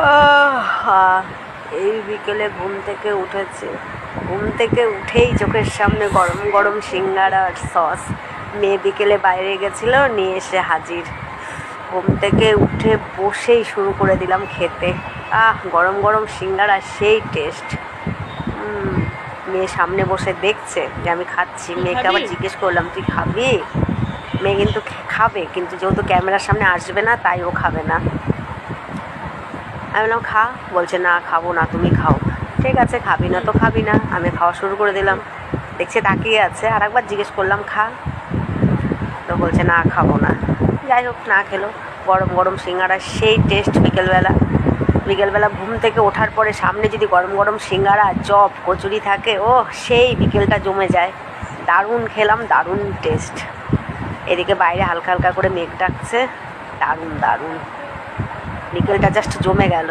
আহ, এই বিকেলে ঘুম থেকে উঠেছে, ঘুম থেকে উঠেই চোখের সামনে গরম গরম সিঙ্গারা আর সস। মেয়ে বিকেলে বাইরে গেছিল, নিয়ে এসে হাজির। ঘুম থেকে উঠে বসেই শুরু করে দিলাম খেতে। গরম গরম সিঙ্গারা সেই টেস্ট। মেয়ে সামনে বসে দেখছে যে আমি খাচ্ছি। মেয়েকে আবার জিজ্ঞেস করলাম, তুই খাবি? মেয়ে কিন্তু খাবে, কিন্তু যেহেতু ক্যামেরার সামনে আসবে না তাই ও খাবে না। আমি বললাম খা, বলছে না খাবো না, তুমি খাও। ঠিক আছে, খাবি না তো খাবি না। আমি খাওয়া শুরু করে দিলাম, দেখছে তাকিয়ে আছে। আর একবার জিজ্ঞেস করলাম খা, তো বলছে না খাবো না। যাই হোক, না খেলো। গরম গরম সিঙ্গারা সেই টেস্ট। বিকেলবেলা ঘুম থেকে ওঠার পরে সামনে যদি গরম গরম সিঙ্গারা, চপ, কচুরি থাকে, ও সেই বিকেলটা জমে যায়। দারুণ খেলাম, দারুণ টেস্ট। এদিকে বাইরে হালকা হালকা করে মেঘ ডাকছে। দারুণ দারুণ, বিকেলটা জাস্ট জমে গেল।